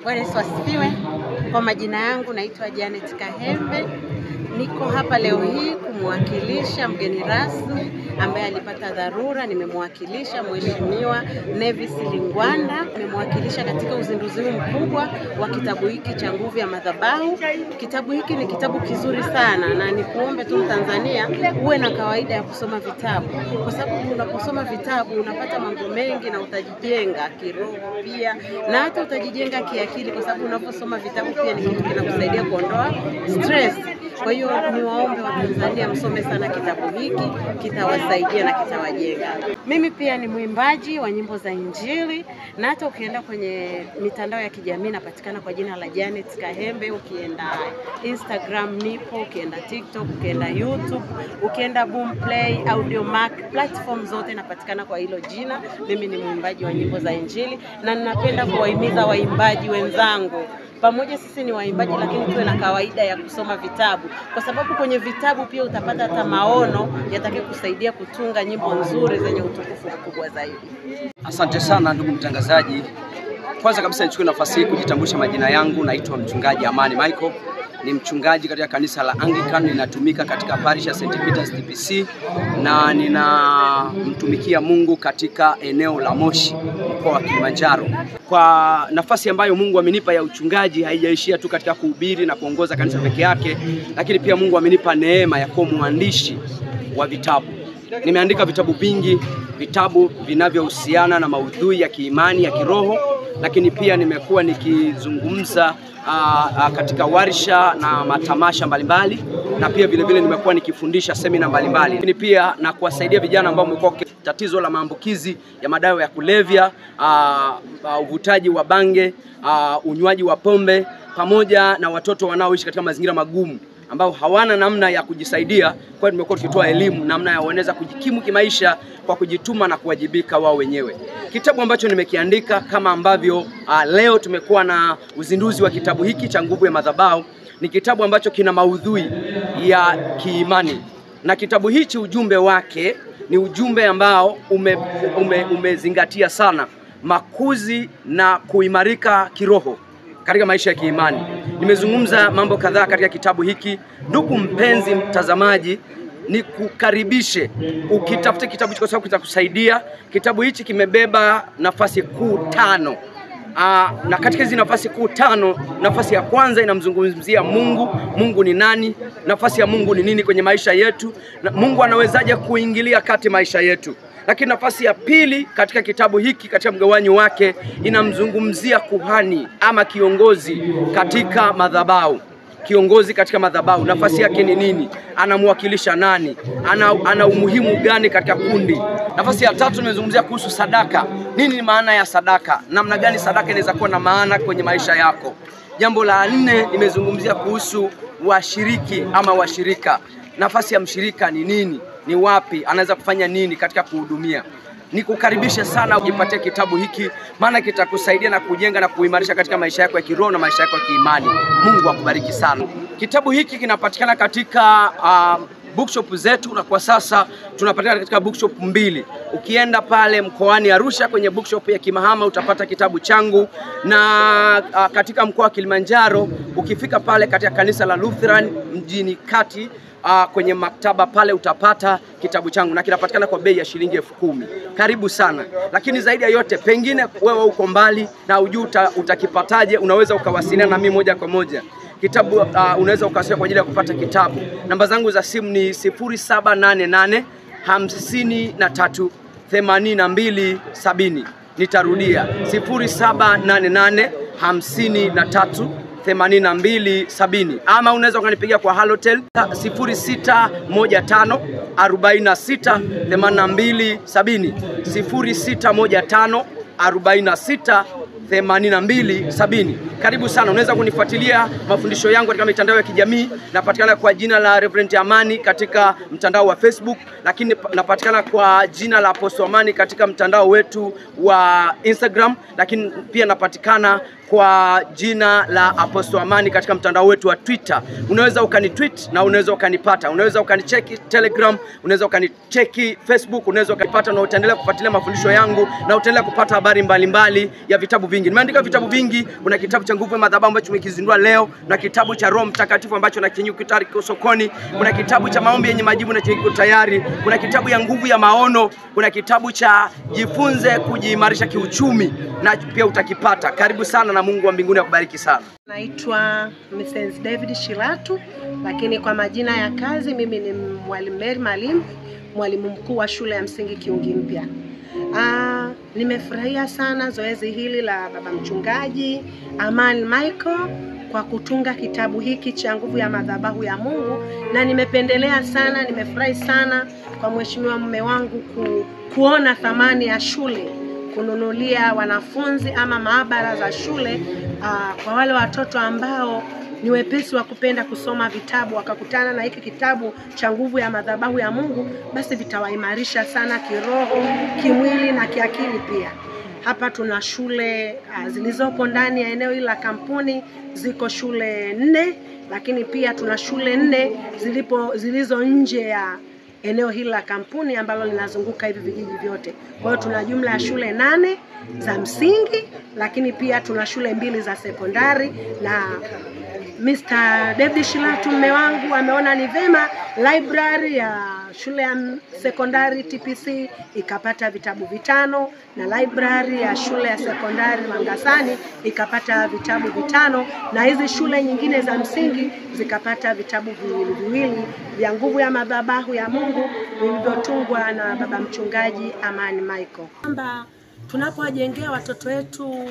Bwana Yesu asifiwe. Kwa majina yangu naitwa Janet Kahembe. Niko hapa leo hii kumwakilisha mgeni rasmi ambaye alipata dharura. Nimemwakilisha Mheshimiwa Nevis Lingwanda. Nimemwakilisha katika uzinduzi mkubwa wa kitabu hiki cha Nguvu ya Madhabahu. Kitabu hiki ni kitabu kizuri sana na nikuombe tu Tanzania uwe na kawaida ya kusoma vitabu, kwa sababu unaposoma vitabu unapata mambo mengi na utajijenga kiroho pia na hata utajijenga kiakili, kwa sababu unaposoma vitabu pia ni kitu kinakusaidia kuondoa stress. Kwa hiyo niwaombe wa Tanzania msome sana kitabu hiki, kitawasaidia na kitawajenga. Mimi pia ni mwimbaji wa nyimbo za Injili, na hata ukienda kwenye mitandao ya kijamii napatikana kwa jina la Janet Kahembe. Ukienda Instagram nipo, ukienda TikTok, ukienda YouTube, ukienda Boomplay, Audiomack, platform zote napatikana kwa hilo jina. Mimi ni mwimbaji wa nyimbo za Injili na ninapenda kuwahimiza waimbaji wenzangu, pamoja sisi ni waimbaji lakini tuwe na kawaida ya kusoma vitabu, kwa sababu kwenye vitabu pia utapata hata maono yatakayokusaidia kutunga nyimbo nzuri zenye utukufu mkubwa zaidi. Asante sana ndugu mtangazaji. Kwanza kabisa nichukue nafasi hii kujitambulisha majina yangu. Naitwa mchungaji Amani Michael. Ni mchungaji katika kanisa la Anglican, ninatumika katika parish ya St. Peter's TPC na ninamtumikia Mungu katika eneo la Moshi, mkoa wa Kilimanjaro. Kwa nafasi ambayo Mungu amenipa ya uchungaji, haijaishia tu katika kuhubiri na kuongoza kanisa peke yake, lakini pia Mungu amenipa neema ya kuwa mwandishi wa vitabu. Nimeandika vitabu vingi, vitabu vinavyohusiana na maudhui ya kiimani, ya kiroho, lakini pia nimekuwa nikizungumza katika warsha na matamasha mbalimbali, na pia vile vile nimekuwa nikifundisha semina mbalimbali. Lakini pia na kuwasaidia vijana ambao wamekuwa tatizo la maambukizi ya madawa ya kulevya, uvutaji wa bange, unywaji wa pombe, pamoja na watoto wanaoishi katika mazingira magumu ambao hawana namna ya kujisaidia. Kwa hiyo tumekuwa tukitoa elimu namna ya wanaweza kujikimu kimaisha kwa kujituma na kuwajibika wao wenyewe. Kitabu ambacho nimekiandika kama ambavyo leo tumekuwa na uzinduzi wa kitabu hiki cha Nguvu ya Madhabahu, ni kitabu ambacho kina maudhui ya kiimani, na kitabu hichi ujumbe wake ni ujumbe ambao umezingatia sana makuzi na kuimarika kiroho katika maisha ya kiimani. Nimezungumza mambo kadhaa katika kitabu hiki. Ndugu mpenzi mtazamaji, ni kukaribishe ukitafute kitabu hicho kwa sababu kitakusaidia. Kitabu hichi kimebeba nafasi kuu 5. Na katika hizi nafasi kuu 5, nafasi ya kwanza inamzungumzia Mungu. Mungu ni nani? Nafasi ya Mungu ni nini kwenye maisha yetu? Na Mungu anawezaje kuingilia kati maisha yetu? Lakini nafasi ya pili katika kitabu hiki, katika mgawanyo wake, inamzungumzia kuhani ama kiongozi katika madhabahu. Kiongozi katika madhabahu, nafasi yake ni nini? Anamwakilisha nani? Ana umuhimu gani katika kundi? Nafasi ya tatu nimezungumzia kuhusu sadaka. Nini maana ya sadaka? Namna gani sadaka inaweza kuwa na maana kwenye maisha yako? Jambo la 4 nimezungumzia kuhusu washiriki ama washirika. Nafasi ya mshirika ni nini? Ni wapi? Anaweza kufanya nini katika kuhudumia? Nikukaribisha sana ujipatie kitabu hiki, maana kitakusaidia na kujenga na kuimarisha katika maisha yako ya kiroho na maisha yako ya kiimani. Mungu akubariki sana. Kitabu hiki kinapatikana katika bookshop zetu, na kwa sasa tunapatikana katika bookshop 2. Ukienda pale mkoani Arusha kwenye bookshop ya Kimahama utapata kitabu changu, na katika mkoa wa Kilimanjaro ukifika pale katika kanisa la Lutheran mjini kati, kwenye maktaba pale utapata kitabu changu, na kinapatikana kwa bei ya shilingi 10,000. Karibu sana. Lakini zaidi ya yote, pengine wewe uko mbali na hujui utakipataje, unaweza ukawasiliana na mimi moja kwa moja. Kitabu unaweza ukawasiliana kwa ajili ya kupata kitabu. Namba zangu za simu ni 0788 53 82 70. Nitarudia 0788 53 82 70, ama unaweza ukanipigia kwa Halotel 0615 46 82 70, 0615 46 82 70. Karibu sana. Unaweza kunifuatilia mafundisho yangu katika mitandao ya kijamii. Napatikana kwa jina la Reverend Amani katika mtandao wa Facebook, lakini napatikana kwa jina la Apostle Amani katika mtandao wetu wa Instagram, lakini pia napatikana kwa jina la Apostle Amani katika mtandao wetu wa Twitter. Unaweza ukanitweet na unaweza ukanipata. Unaweza ukanicheki Telegram, unaweza ukanicheki Facebook, unaweza ukanipata na utaendelea kufuatilia mafundisho yangu na utaendelea kupata habari mbalimbali ya vitabu vingi. Nimeandika vitabu vingi, kuna kitabu cha Nguvu ya Madhabahu ambacho tumekizindua leo, na kitabu cha Roho Mtakatifu ambacho na kinyu tayari kiko sokoni, kuna kitabu cha Maombi yenye Majibu na kiko tayari, kuna kitabu ya Nguvu ya Maono, kuna kitabu cha Jifunze Kujiimarisha Kiuchumi na pia utakipata. Karibu sana na Mungu wa mbinguni akubariki sana. Naitwa Mrs. David Shilatu, lakini kwa majina ya kazi mimi ni Mwalimu Mary Malimbi, mwalimu mkuu wa shule ya msingi Kiungi Mpya. Nimefurahia sana zoezi hili la baba mchungaji Amani Michael kwa kutunga kitabu hiki cha Nguvu ya Madhabahu ya Mungu, na nimependelea sana, nimefurahi sana kwa mheshimiwa mume wangu kuona thamani ya shule, kununulia wanafunzi ama maabara za shule kwa wale watoto ambao ni wepesi wa kupenda kusoma vitabu, wakakutana na hiki kitabu cha Nguvu ya Madhabahu ya Mungu, basi vitawaimarisha sana kiroho, kimwili na kiakili pia. Hapa tuna shule zilizopo ndani ya eneo hili la kampuni, ziko shule 4, lakini pia tuna shule 4 zilizo nje ya eneo hili la kampuni ambalo linazunguka hivi vijiji vyote. Kwa hiyo tuna jumla ya shule 8 za msingi, lakini pia tuna shule 2 za sekondari, na Mr. David Shilatu mume wangu ameona ni vema library ya shule ya sekondari TPC ikapata vitabu 5 na library ya shule ya sekondari Mangasani ikapata vitabu 5, na hizi shule nyingine za msingi zikapata vitabu viwili vya Nguvu ya Madhabahu ya Mungu vilivyotungwa na baba mchungaji Amani Michael. Kwamba tunapowajengea watoto wetu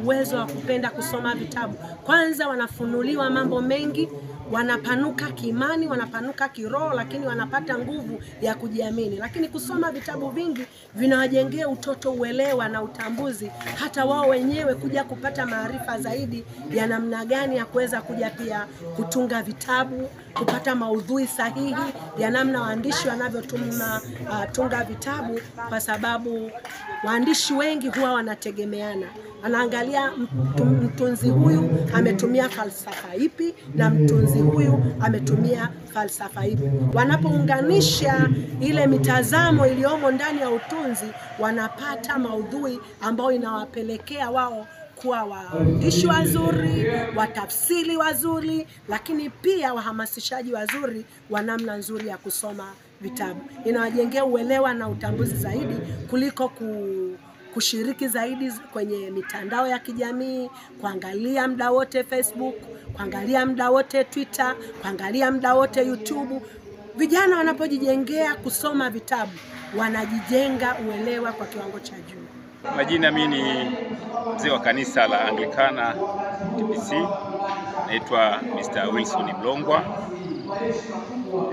uwezo wa kupenda kusoma vitabu, kwanza wanafunuliwa mambo mengi, wanapanuka kiimani, wanapanuka kiroho, lakini wanapata nguvu ya kujiamini. Lakini kusoma vitabu vingi vinawajengea utoto uelewa na utambuzi, hata wao wenyewe kuja kupata maarifa zaidi ya namna gani ya kuweza kuja pia kutunga vitabu, kupata maudhui sahihi ya namna waandishi wanavyotunga vitabu, kwa sababu waandishi wengi huwa wanategemeana. Anaangalia mtunzi huyu ametumia falsafa ipi na mtunzi huyu ametumia falsafa ipi. Wanapounganisha ile mitazamo iliyomo ndani ya utunzi, wanapata maudhui ambao inawapelekea wao kuwa waandishi wazuri, watafsiri wazuri, lakini pia wahamasishaji wazuri wa namna nzuri ya kusoma vitabu. Inawajengea uelewa na utambuzi zaidi kuliko kushiriki zaidi kwenye mitandao ya kijamii, kuangalia muda wote Facebook, kuangalia muda wote Twitter, kuangalia muda wote YouTube. Vijana wanapojijengea kusoma vitabu, wanajijenga uelewa kwa kiwango cha juu. Majina, mimi ni mzee wa kanisa la Anglikana TPC, naitwa Mr. Wilson Mlongwa.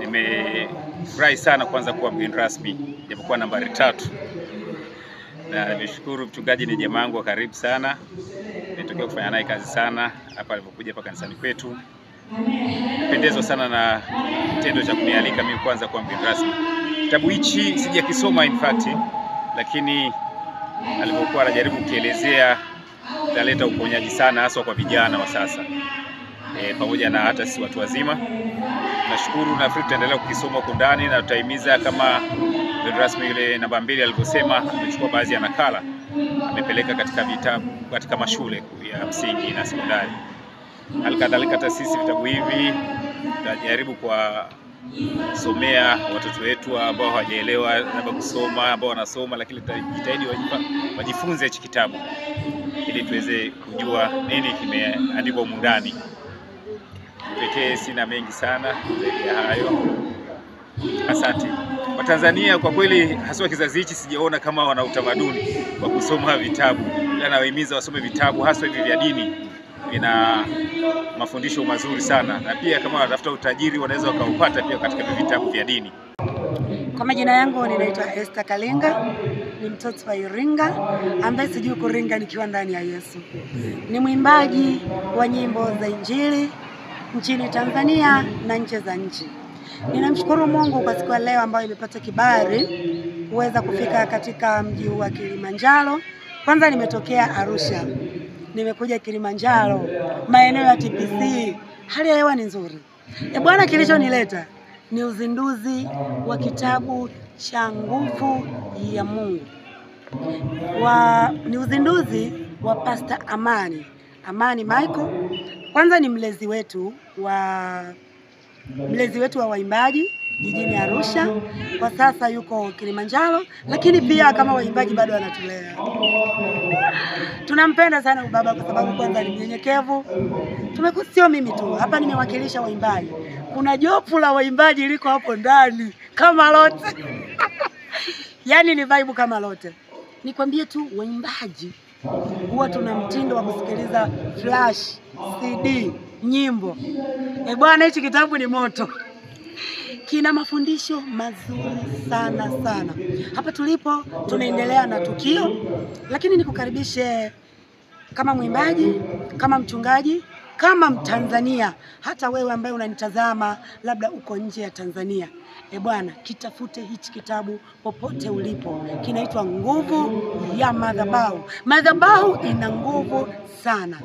Nimefurahi sana kwanza kuwa mgeni rasmi, japokuwa nambari 3. Na nimeshukuru mchungaji, ni jamaa wangu wa karibu sana. Nimetokea kufanya naye kazi sana hapa alipokuja hapa kanisani kwetu. Nimependezwa sana na kitendo cha kunialika mimi kwanza kuwa mgeni rasmi. Kitabu hichi sijakisoma in fact, lakini alipokuwa anajaribu kuelezea italeta uponyaji sana, hasa kwa vijana wa sasa, pamoja na hata si watu wazima. Nashukuru, na tutaendelea kukisoma kwa ndani, na tutahimiza kama mgeni rasmi yule namba 2 alivyosema, amechukua baadhi ya nakala amepeleka katika vitabu katika mashule ya msingi na sekondari. Halikadhalika hata sisi vitabu hivi tutajaribu kwa somea watoto wetu ambao hawajaelewa labda kusoma, ambao wanasoma lakini tutajitahidi wajifunze hichi kitabu ili tuweze kujua nini kimeandikwa humu ndani. Pekee sina mengi sana zaidi ya hayo. Asante. Watanzania kwa kweli, hasa kizazi hichi, sijaona kama wana utamaduni wa kusoma vitabu. Nawahimiza wasome vitabu, hasa hivi vya dini. Vina mafundisho mazuri sana, na pia kama wanatafuta utajiri wanaweza wakaupata pia katika vitabu vya dini. Kwa majina yangu ninaitwa Esther Kalenga, ni mtoto wa Iringa ambaye sijui kuringa nikiwa ndani ya Yesu. Ni mwimbaji wa nyimbo za Injili nchini Tanzania na nje za nchi. Ninamshukuru Mungu kwa siku ya leo ambayo imepata kibali kuweza kufika katika mji wa Kilimanjaro. Kwanza nimetokea Arusha. nimekuja Kilimanjaro, maeneo ya TPC. Hali ya hewa ni nzuri. Bwana, kilichonileta ni uzinduzi wa kitabu cha Nguvu ya Mungu. Ni uzinduzi wa Pastor Amani Michael. Kwanza ni mlezi wetu wa waimbaji jijini Arusha. Kwa sasa yuko Kilimanjaro, lakini pia kama waimbaji bado anatulea. Tunampenda sana baba kwa sababu kwanza ni mnyenyekevu. Sio mimi tu, hapa nimewakilisha waimbaji. Kuna jopo la waimbaji liko hapo ndani kama lote. Yaani ni vibe kama lote. Nikwambie tu waimbaji huwa tuna mtindo wa kusikiliza flash, CD, nyimbo. Bwana, hichi kitabu ni moto. Kina mafundisho mazuri sana. Hapa tulipo tunaendelea na tukio, lakini nikukaribishe kama mwimbaji, kama mchungaji, kama Mtanzania, hata wewe ambaye unanitazama labda uko nje ya Tanzania. Bwana, kitafute hichi kitabu popote ulipo. Kinaitwa Nguvu ya Madhabahu. Madhabahu ina nguvu sana.